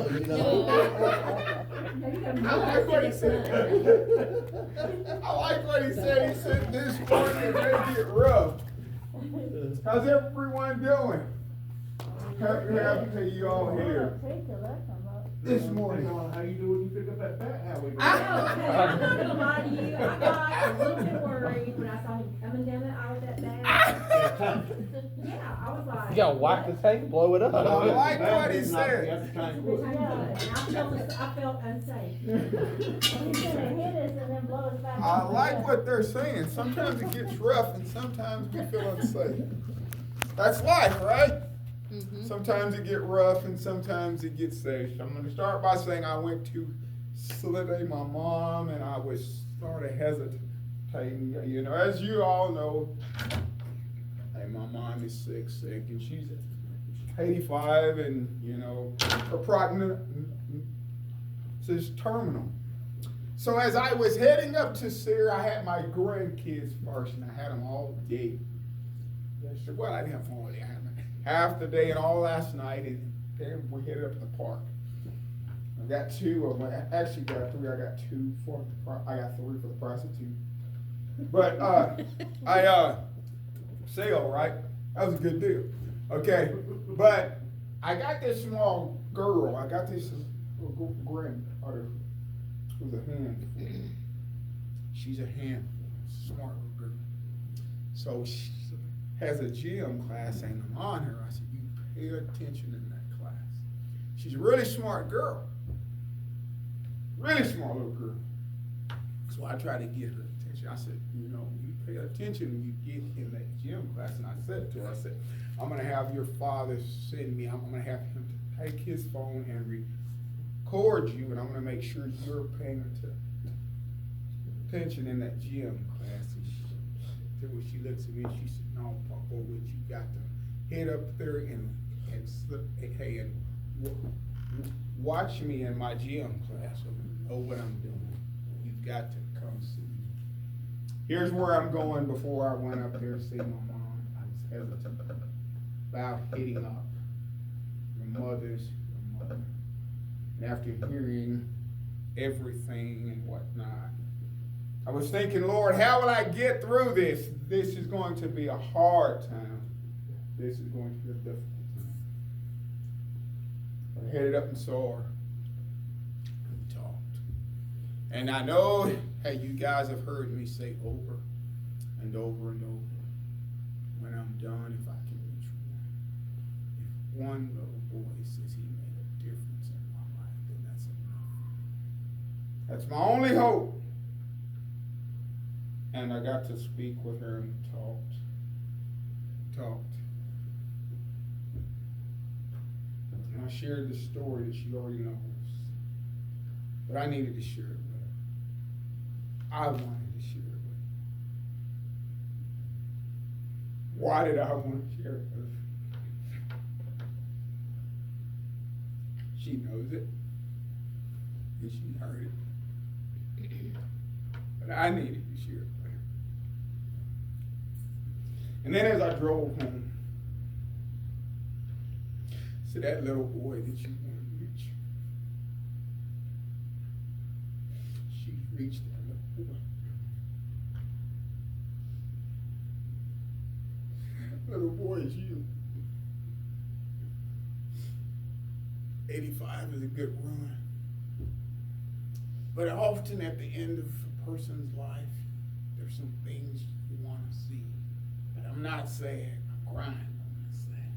I like what he said. I like what he said. He said this morning it may get rough. How's everyone doing? Happy to have you all here this morning. How you doing? You pick up that bat? How we doing? I'm not gonna lie to you. I got a little bit worried when I saw him coming down the aisle with that bag. Yeah, I was like, You gotta wipe the tape, blow it up. I like what he said. and I felt unsafe. He's gonna hit us and then blow us back. I like what they're saying. Sometimes it gets rough and sometimes we feel unsafe. That's life, right? Mm-hmm. Sometimes it gets rough and sometimes it gets safe. I'm going to start by saying I went to Slitty, my mom, and I was sort of hesitating. You know, as you all know, hey, my mom is sick, and she's 85, and, you know, her prognosis is terminal. So as I was heading up to see her, I had my grandkids first, and I had them all day. Well, I didn't have them all day. I had them half the day and all last night, and then we headed up to the park. I got two of them. I actually got three. I got three for the price of two. But sale, right? That was a good deal. Okay, but I got this small girl. I got this granddaughter who's a handful. She's a handful, smart little girl. So she has a gym class, and I'm on her. I said, you pay attention in that class. She's a really smart girl. Really smart little girl. So I tried to get her attention. I said, you know, you pay attention when you get in that gym class. And I said to her, I said, I'm going to have your father send me, I'm going to have him take his phone and record you, and I'm going to make sure you're paying attention in that gym class. And when she looks at me, she said, no, Papa, what you got to head up there and slip, hey, and watch me in my gym class and know what I'm doing. You've got to come see me. Here's where I'm going before I went up there to see my mom. I was hesitant about hitting up your mother. And after hearing everything and whatnot, I was thinking, Lord, how will I get through this? This is going to be a hard time. This is going to be a difficult time. I headed up and saw her. We talked. And I know, hey, you guys have heard me say over and over and over, when I'm done, if I can reach one. If one little boy says he made a difference in my life, then that's enough. That's my only hope. And I got to speak with her and talked. And I shared the story that she already knows. But I needed to share it with her. I wanted to share it with her. Why did I want to share it with her? She knows it. And she heard it. But I needed to share it. And then as I drove home, I said, that little boy that you want to reach, she reached that little boy. Little boy is you. 85 is a good run. But often at the end of a person's life, there's some things you want to see. I'm not sad. I'm crying. I'm not sad.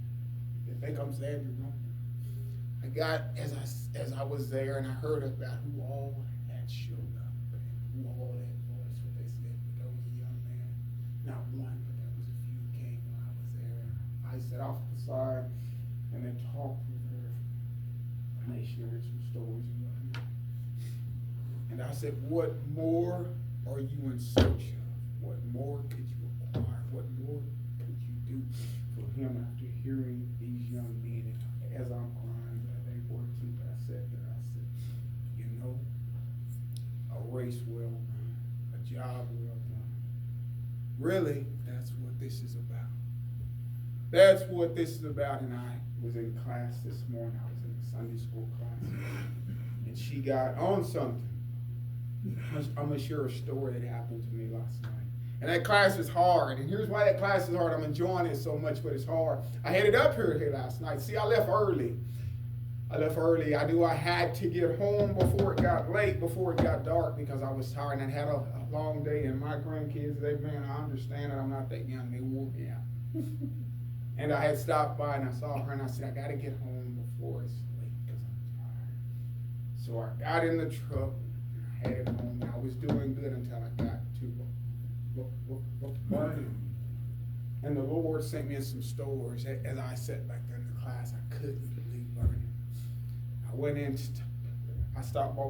If they think I'm sad, you're wrong. I got, as I was there and I heard about who all had showed up and who all had voiced what they said, but there was a young man, not one, but there was a few came when I was there. And I sat off to the side and they talked with her and they shared some stories and whatnot. And I said, what more are you in search of? What more could you acquire? What more could you do for him after hearing these young men? And as I'm crying, they were too. I said, you know, a race well run, a job well done. Really, that's what this is about. That's what this is about. And I was in class this morning. I was in the Sunday school class. she got on something. I'm gonna share a story that happened to me last night. And that class is hard. And here's why that class is hard. I'm enjoying it so much, but it's hard. I headed up here last night. See, I left early. I knew I had to get home before it got late, before it got dark, because I was tired and I had a long day. And my grandkids, man, I understand that I'm not that young. They wore me out. And I had stopped by and I saw her and I said, I got to get home before it's late because I'm tired. So I got in the truck and I headed home. And I was doing good until I got to Vernon. And the Lord sent me in some stores. As I sat back there in the class, I couldn't leave Vernon. I went in, I stopped by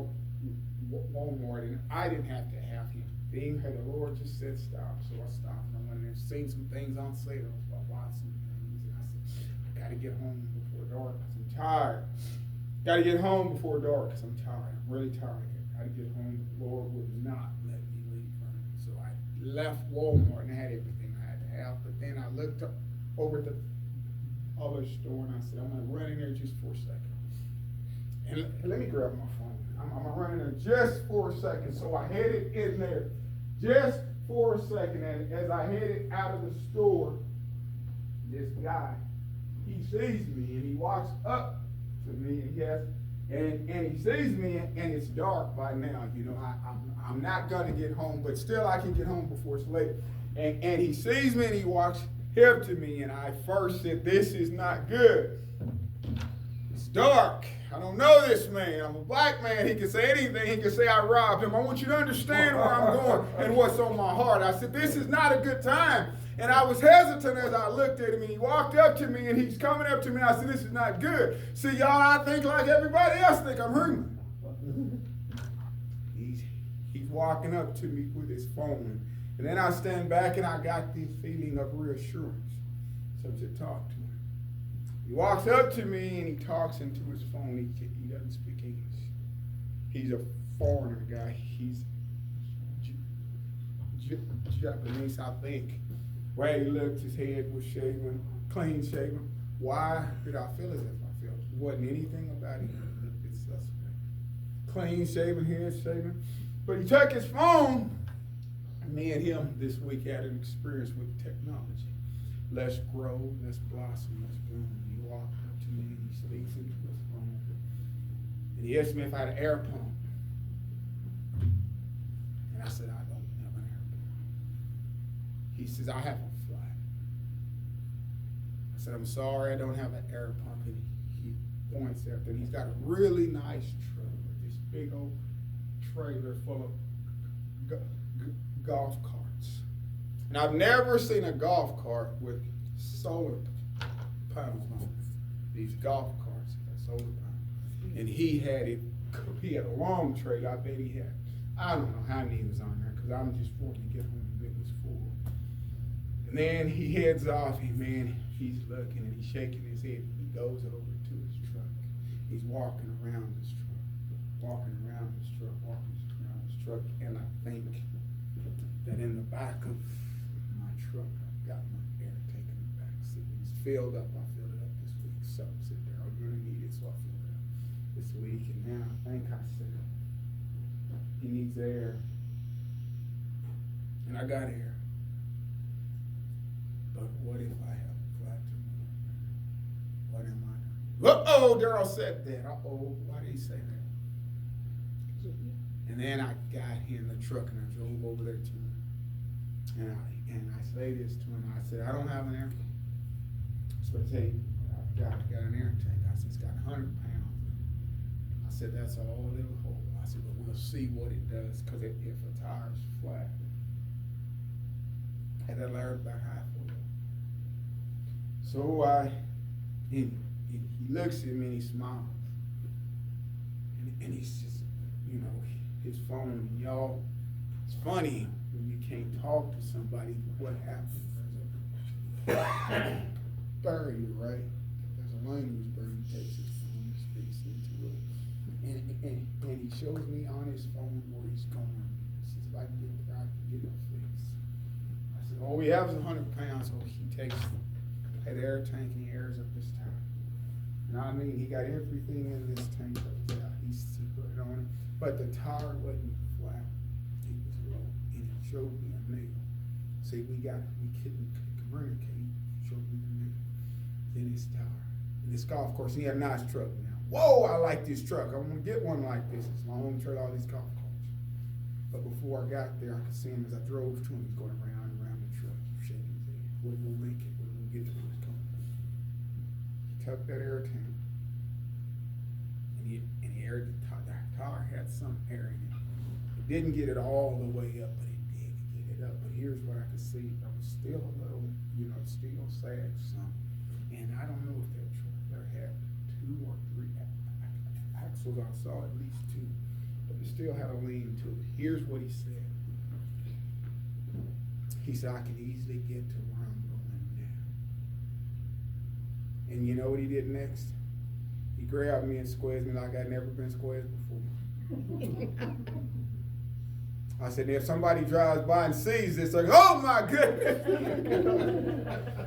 Walmart, and I didn't have to have him. Being here, the Lord just said stop, so I stopped. And I went in there, seen some things on sale, so I bought some things, and I said, I gotta get home before dark, because I'm tired. Gotta get home before dark, because I'm tired. I'm really tired here. Gotta get home, but the Lord would not let me leave Vernon. So I left Walmart, and I had everything I had to have, but then I looked up over at the other store, and I said, I'm gonna run in there just for a second. And let me grab my phone. I'm running there just for a second. So I headed in there just for a second. And as I headed out of the store, this guy, he sees me and he walks up to me and he sees me and it's dark by now. You know, I'm not going to get home, but still I can get home before it's late. And he sees me and he walks up to me, and I first said, this is not good. It's dark. I don't know this man. I'm a black man. He can say anything. He can say I robbed him. I want you to understand where I'm going and what's on my heart. I said, this is not a good time. And I was hesitant as I looked at him, and he walked up to me, and he's coming up to me, and I said, this is not good. See, y'all, I think like everybody else think I'm hurting. He's walking up to me with his phone. And then I stand back, and I got this feeling of reassurance. So I said, talk to him. He walks up to me and he talks into his phone. He doesn't speak English. He's a foreigner guy. He's Japanese, I think. Where he looked, his head was shaven, clean shaven. Why did I feel as if I felt? It wasn't anything about him that looked suspect. Clean shaven, head shaven. But he took his phone. Me and him this week had an experience with technology. Let's grow, let's blossom, let's bloom. He walked up to me and he speaks into his phone. And he asked me if I had an air pump. And I said, I don't have an air pump. He says, I have a flat. I said, I'm sorry, I don't have an air pump. And he points after, and he's got a really nice truck with this big old trailer full of golf carts. And I've never seen a golf cart with solar panels on it. These golf carts have solar panels. And he had a long trailer. I bet he had, I don't know how many was on there, because I'm just wanting to get home and it was full. And then he heads off, and man, he's looking and he's shaking his head. He goes over to his truck. He's walking around his truck, walking around his truck, and I think that in the back of my truck, I've got my air tank in the back seat. It's filled up. I filled it up this week. So I said, Daryl, you're going to need it. So I filled it up this week. And now I think I said, he needs air. And I got air. But what if I have a flat tomorrow? What am I doing? Uh-oh, Daryl said that. Uh-oh, why did he say that? And then I got in the truck and I drove over there to him. And I say this to him. I said, I don't have an air tank. So I say, I've got an air tank. I said, it's got 100 pounds in it. I said, that's all it'll hold. I said, but we'll see what it does, because if a tire's flat, and I learned about halfway. So he looks at me and he smiles. And he's just, you know, his phone, and y'all, it's funny when you can't talk to somebody, what happens? There's a barrier, right? There's a language barrier. He takes his phone, he speaks into it. And he shows me on his phone where he's going. He says, if I can get there, I can get it fixed. I said, all we have is 100 pounds, so he takes that air tank and he airs up this tank. And I mean, he got everything in this tank up there. He put it on but the tire wasn't flat. It was low, and it showed me a nail. See, we couldn't communicate. Showed me the nail. Then his tire. And this golf course, he had a nice truck now. Whoa, I like this truck. I'm gonna get one like this. It's my home trade all these golf carts. But before I got there, I could see him as I drove to him. He's going around and around the truck, shaking his head. We're gonna make it. We're gonna get to where it's coming. He tucked that air tank, and he aired the tire. The tire had some air in it. It didn't get it all the way up, but it did get it up. But here's what I could see. I was still a little, still sad some. And I don't know if that truck there had 2 or 3 axles. I saw at least 2, but it still had a lean to it. Here's what he said. He said, I can easily get to where I'm going now. And you know what he did next? He grabbed me and squeezed me like I'd never been squeezed before. I said, if somebody drives by and sees this, like, oh my goodness.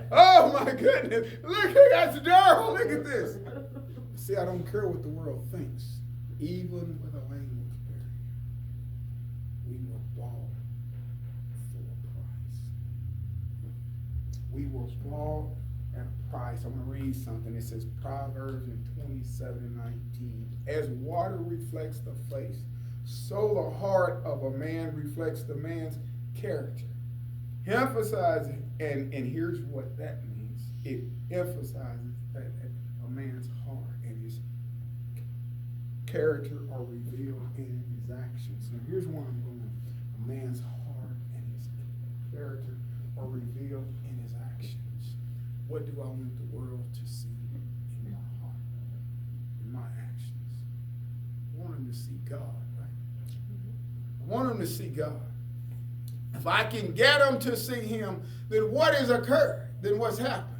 Oh my goodness. Look, that's Daryl. Look at this. See, I don't care what the world thinks. Even with a language barrier, we were bought for a price. We were bought at a price. I'm going to read something. It says Proverbs in 27:19. As water reflects the face, so the heart of a man reflects the man's character. Emphasizing, and here's what that means. It emphasizes that a man's heart and his character are revealed in his actions. Now here's one I'm going. A man's heart and his character are revealed in his actions. What do I want the world to see in my heart, in my actions? I want them to see God. I want them to see God. If I can get them to see him, then what has occurred? Then what's happened?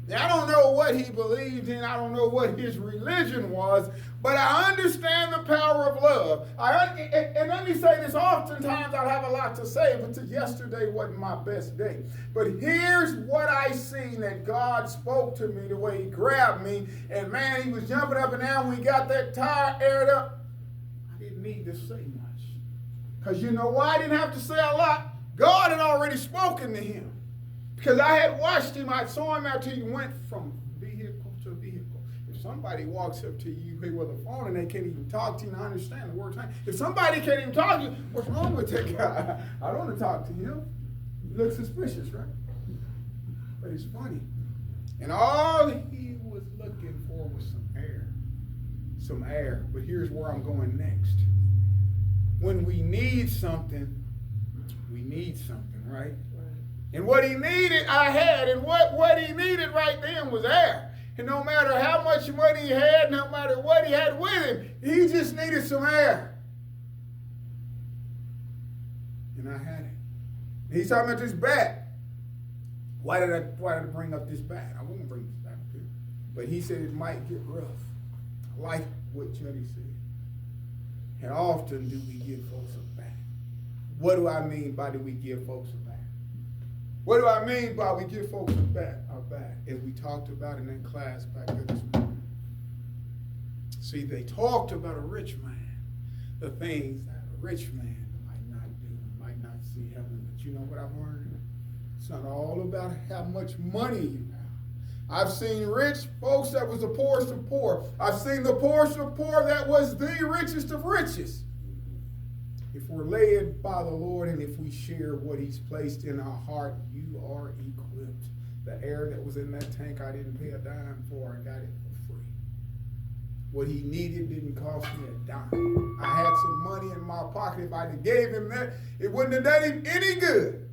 Now, I don't know what he believed in. I don't know what his religion was, but I understand the power of love. And let me say this, oftentimes I have a lot to say, but yesterday wasn't my best day. But here's what I seen that God spoke to me the way he grabbed me. And man, he was jumping up and down when we got that tire aired up. I didn't need to say much. Because you know why I didn't have to say a lot? God had already spoken to him. Because I had watched him. I saw him after he went from vehicle to vehicle. If somebody walks up to you with a phone and they can't even talk to you and I understand the word time. If somebody can't even talk to you, what's wrong with that guy? I don't want to talk to him. He looks suspicious, right? But it's funny. And all he was looking for was some air. Some air. But here's where I'm going next. When we need something, right? And what he needed, I had. And what he needed right then was air. And no matter how much money he had, no matter what he had with him, he just needed some air. And I had it. And he's talking about this bat. Why did I bring up this bat? I wouldn't bring this bat up here. But he said it might get rough. I like what Juddy said. And often do we give folks a bat. What do I mean by do we give folks a bat? What do I mean by we give folks a bat? As we talked about in that class back there this morning. See, they talked about a rich man. The things that a rich man might not do, might not see heaven. But you know what I've learned? It's not all about how much money you have. I've seen rich folks that was the poorest of poor. I've seen the poorest of poor that was the richest of riches. If we're led by the Lord and if we share what he's placed in our heart, you are equipped. The air that was in that tank, I didn't pay a dime for. I got it for free. What he needed didn't cost me a dime. I had some money in my pocket. If I had gave him that, it wouldn't have done him any good.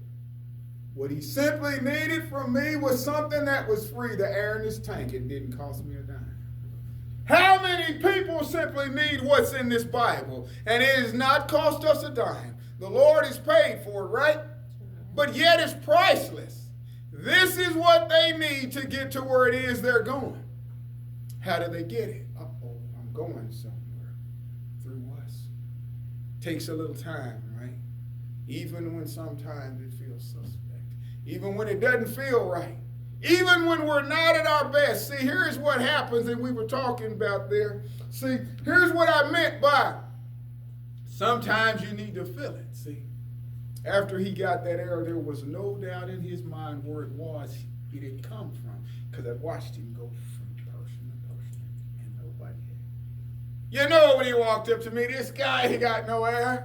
What he simply needed from me was something that was free, the air in his tank. It didn't cost me a dime. How many people simply need what's in this Bible? And it has not cost us a dime. The Lord has paid for it, right? But yet it's priceless. This is what they need to get to where it is they're going. How do they get it? Uh-oh, I'm going somewhere. Through us. Takes a little time, right? Even when sometimes it feels suspect. Even when it doesn't feel right. Even when we're not at our best. See, here's what happens, and we were talking about there. See, here's what I meant by Sometimes you need to feel it, see. After he got that arrow, there was no doubt in his mind where it had come from, because I watched him go from person to person, and nobody had. You know, when he walked up to me, this guy, he got no arrow.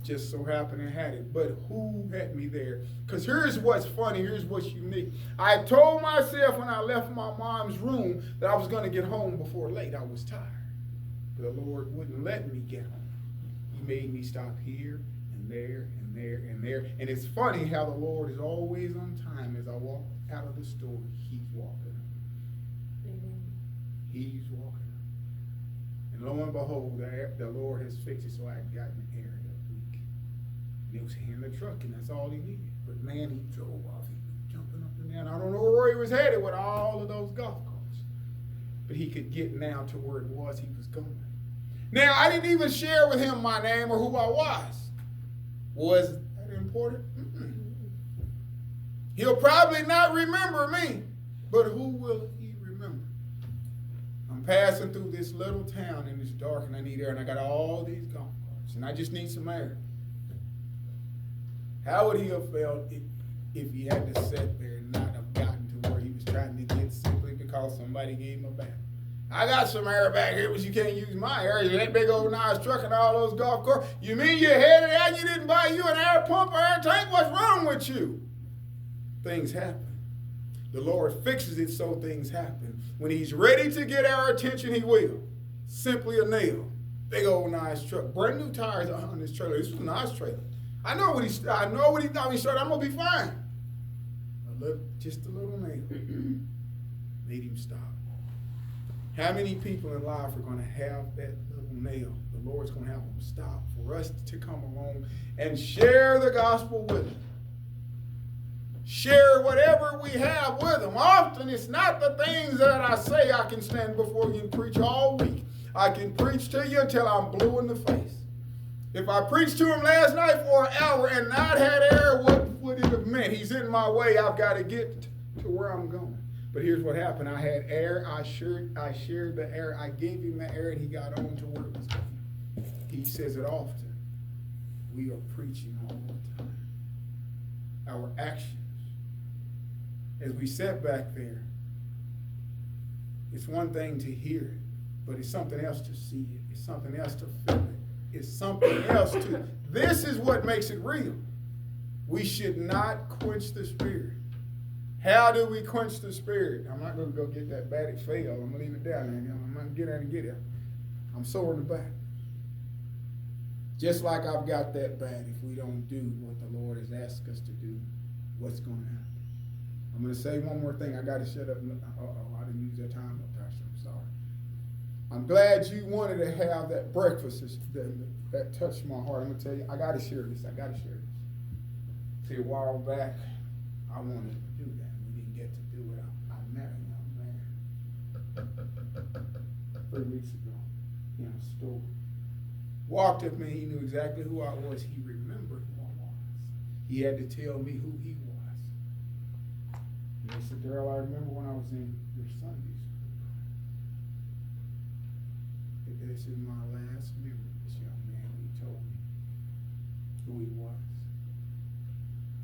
Just so happened I had it. But who had me there? Because here's what's funny. Here's what's unique. I told myself when I left my mom's room that I was going to get home before late. I was tired. But the Lord wouldn't let me get home. He made me stop here and there and there and there. And it's funny how the Lord is always on time. As I walk out of the store, he's walking up. He's walking up. And lo and behold, the Lord has fixed it so I got an error. He was in the truck, and that's all he needed. But man, he drove off. He was jumping up and down. I don't know where he was headed with all of those golf carts. But he could get now to where it was he was going. Now, I didn't even share with him my name or who I was. Was that important? He'll probably not remember me. But who will he remember? I'm passing through this little town, and it's dark, and I need air, and I got all these golf carts, and I just need some air. How would he have felt if he had to sit there and not have gotten to where he was trying to get simply because somebody gave him a bat? I got some air back here, but you can't use my air. That big old nice truck and all those golf carts. You mean you headed out and you didn't buy you an air pump or air tank? What's wrong with you? Things happen. The Lord fixes it so things happen. When he's ready to get our attention, he will. Simply a nail. Big old nice truck. Brand new tires on this trailer. This was a nice trailer. I know what he thought when he started. I'm going to be fine. Just a little nail made him stop. How many people in life are going to have that little nail? The Lord's going to have them stop for us to come along and share the gospel with them. Share whatever we have with them. Often it's not the things that I say. I can stand before you and preach all week. I can preach to you until I'm blue in the face. If I preached to him last night for an hour and not had air, what would it have meant? He's in my way. I've got to get to where I'm going. But here's what happened. I had air. I shared the air. I gave him the air, and he got on to where it was going. He says it often. We are preaching all the time. Our actions. As we sat back there, it's one thing to hear it, but it's something else to see it. It's something else to feel it. It's something else to. This is what makes it real. We should not quench the spirit. How do we quench the spirit? I'm not going to go get that bat. It failed. I'm going to leave it down there. I'm not going to get out and get it. I'm sore in the back. Just like I've got that bat, if we don't do what the Lord has asked us to do, what's going to happen? I'm going to say one more thing. I got to shut up. I didn't use that time up, Pastor. I'm sorry. I'm glad you wanted to have that breakfast that touched my heart. I'm going to tell you, I got to share this. See, a while back, I wanted to do that. We didn't get to do it. I met a young man 3 weeks ago in a store. Walked up to me. He knew exactly who I was. He remembered who I was. He had to tell me who he was. And he said, Darrell, I remember when I was in your Sunday school. This is my last memory of this young man. He told me who he was.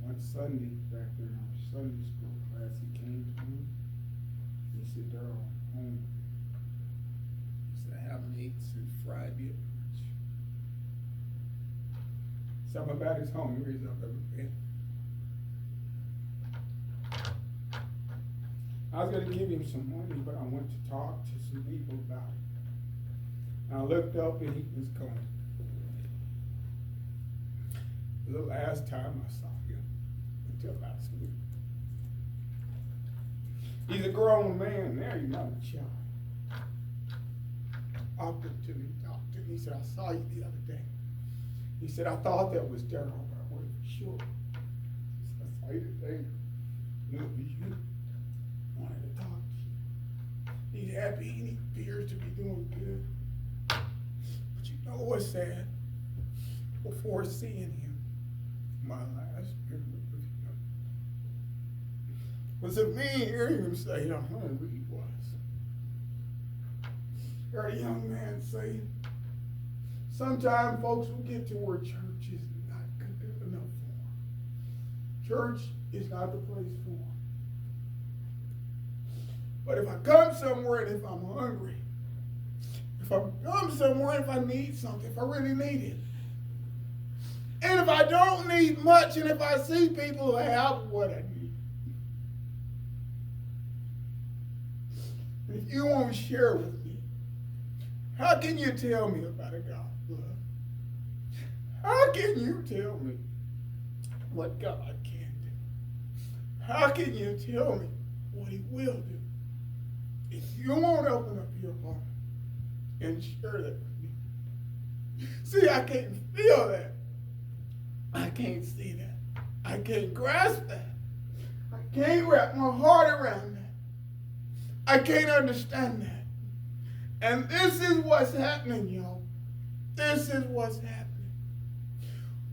One Sunday, back there in our Sunday school class, he came to me. He said, Darrell, I'm hungry. He said, I haven't eaten since Friday at lunch. Something about his hungry as I've ever been. I was going to give him some money, but I went to talk to some people about it. And I looked up and he was gone. The last time I saw him, until last week. He's a grown man now, he's not a child. Walked up to me, talked to me, he said, I saw you the other day. He said, I thought that was Darrell, but I wasn't sure. He said, I saw you today. It was you. Wanted to talk to you. He's happy and he appears to be doing good. But you know what's sad? Before seeing him, my last memory of him was of me hearing him say how hungry he was. Heard a young man say, Sometimes folks will get to where church is not good enough for them. Church is not the place for them. But if I come somewhere and if I'm hungry, if I come somewhere and if I need something, if I really need it, and if I don't need much, and if I see people who have what I need, if you won't share with me, how can you tell me about a God of love? How can you tell me what God can do? How can you tell me what He will do? If you won't open up your heart and share that with me. See, I can't feel that. I can't see that. I can't grasp that. I can't wrap my heart around that. I can't understand that. And this is what's happening, y'all. This is what's happening.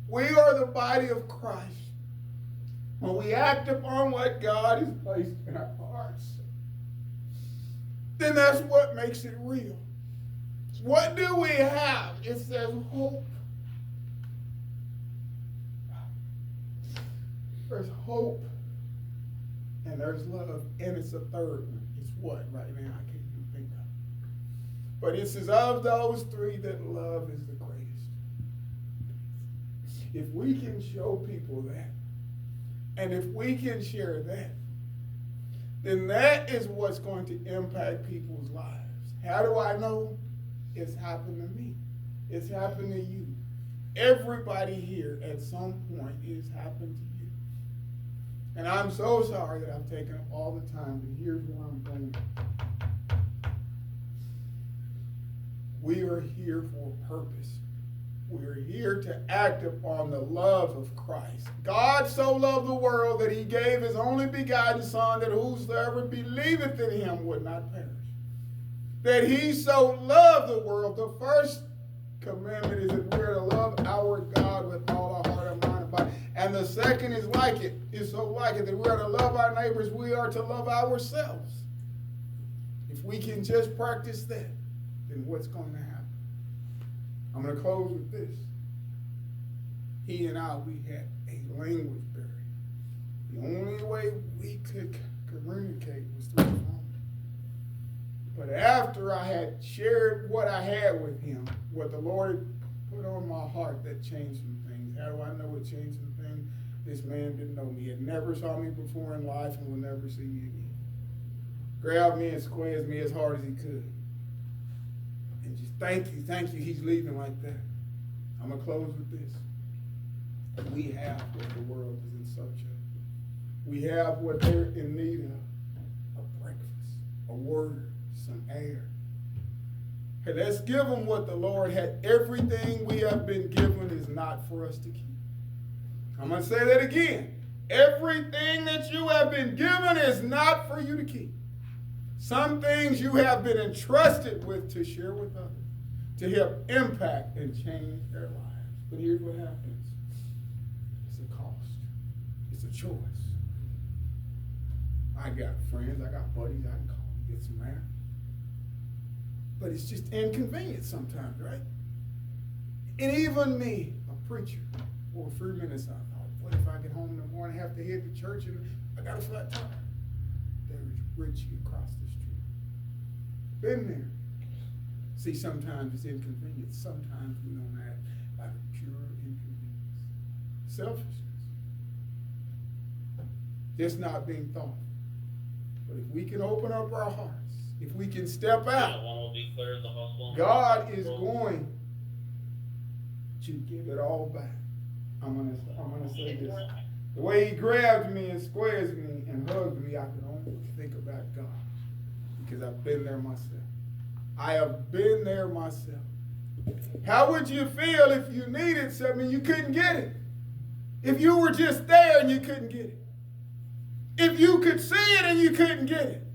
We are the body of Christ. When we act upon what God has placed in our hearts, then that's what makes it real. What do we have? It says hope. There's hope, and there's love, and it's a third one. It's what right now? I can't even think of. But it says of those three that love is the greatest. If we can show people that, and if we can share that, then that is what's going to impact people's lives. How do I know? It's happened to me. It's happened to you. Everybody here at some point it has happened to you. And I'm so sorry that I've taken up all the time, but here's where I'm going. We are here for a purpose. We are here to act upon the love of Christ. God so loved the world that He gave His only begotten Son, that whosoever believeth in Him would not perish. That He so loved the world. The first commandment is that we are to love our God with all our heart and mind and body. And the second is like it, is so like it, that we are to love our neighbors, we are to love ourselves. If we can just practice that, then what's going to happen? I'm going to close with this. He and I, we had a language barrier. The only way we could communicate was through the phone. But after I had shared what I had with him, what the Lord had put on my heart, that changed some things. How do I know it changed some things? This man didn't know me. He had never saw me before in life and will never see me again. Grabbed me and squeezed me as hard as he could. And just thank you, he's leaving like that. I'm going to close with this. We have what the world is in search of. We have what they're in need of. A breakfast, a word, some air. Hey, let's give them what the Lord had. Everything we have been given is not for us to keep. I'm going to say that again. Everything that you have been given is not for you to keep. Some things you have been entrusted with to share with others, to help impact and change their lives. But here's what happens. It's a cost. It's a choice. I got friends, I got buddies I can call and get some air. But it's just inconvenient sometimes, right? And even me, a preacher, for a few minutes I thought, what if I get home in the morning, have to head to church, and I got a flat tire? There's Richie across the street. Been there. See, sometimes it's inconvenient. Sometimes we don't act out of pure inconvenience. Selfishness. Just not being thoughtful. But if we can open up our hearts, if we can step out, God is going to give it all back. I'm gonna say this. The way he grabbed me and squares me and hugged me, I can only think about God. Because I've been there myself. I have been there myself. How would you feel if you needed something and you couldn't get it? If you were just there and you couldn't get it? If you could see it and you couldn't get it?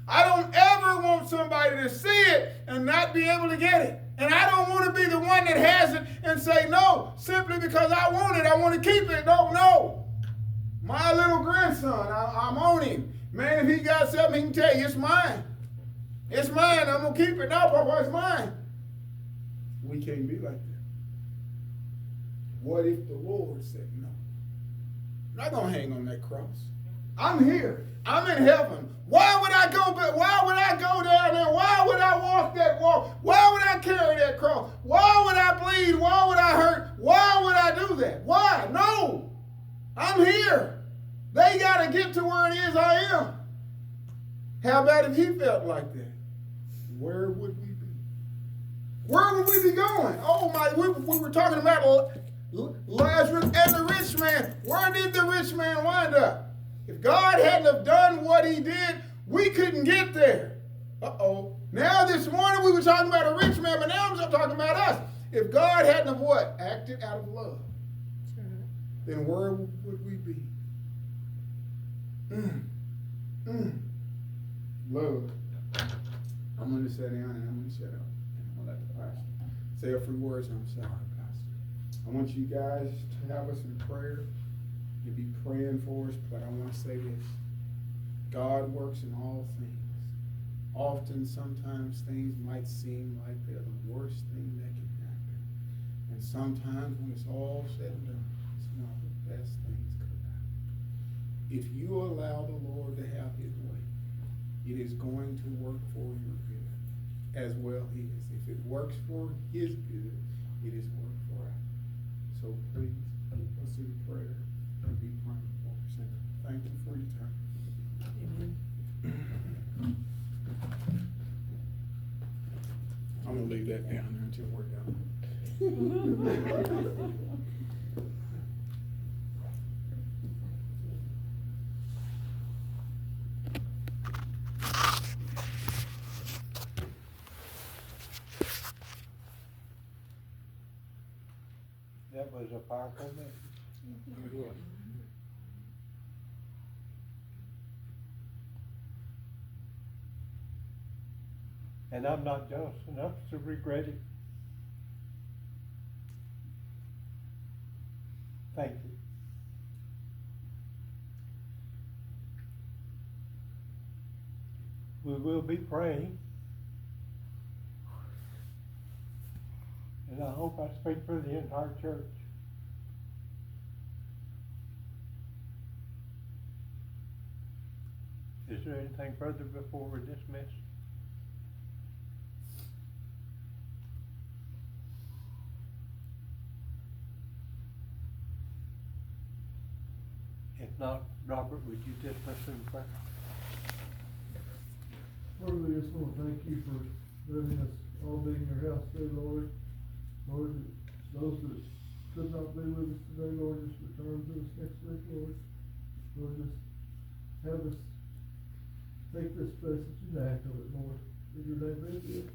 I don't ever want somebody to see it and not be able to get it. And I don't want to be the one that has it and say no, simply because I want it, I want to keep it. No. My little grandson, I'm on him. Man, if he got something, he can tell you, it's mine. It's mine, I'm going to keep it. No, Papa, it's mine. We can't be like that. What if the Lord said no? I'm not gonna hang on that cross. I'm here. I'm in heaven. Why would I go back? Why would I go down there? Why would I walk that walk? Why would I carry that cross? Why would I bleed? Why would I hurt? Why would I do that? Why? No. I'm here. They got to get to where it is I am. How about if he felt like that? Where would we be? Where would we be going? Oh my, we were talking about Lazarus and the rich man. Where did the rich man wind up? If God hadn't have done what he did, we couldn't get there. Uh-oh. Now this morning we were talking about a rich man, but now I'm talking about us. If God hadn't have what? Acted out of love. Then where would we be? Love. I'm going to sit down and I'm going to shut up. And I'm going to let the pastor say a few words. I'm sorry, Pastor. I want you guys to have us in prayer. You be praying for us, but I want to say this. God works in all things. Often, sometimes things might seem like they're the worst thing that can happen. And sometimes when it's all said and done, it's not the best things could happen. If you allow the Lord to have his way, it is going to work for your good as well is. If it works for his good, it is work for us. So please keep us in prayer and be praying for us. And thank you for your time. Amen. I'm going to leave that down there until we're done. That was a powerful message. And I'm not jealous enough to regret it. Thank you. We will be praying. And I hope I speak for the entire church. Is there anything further before we're dismissed? If not, Robert, would you dismiss in prayer? Lord, we just want to thank you for letting us all be in your house today, Lord. Lord, those that could not be with us today, Lord, just return to us next week, Lord. Lord, just have us take this place that you act of it, Lord. In your name, be it.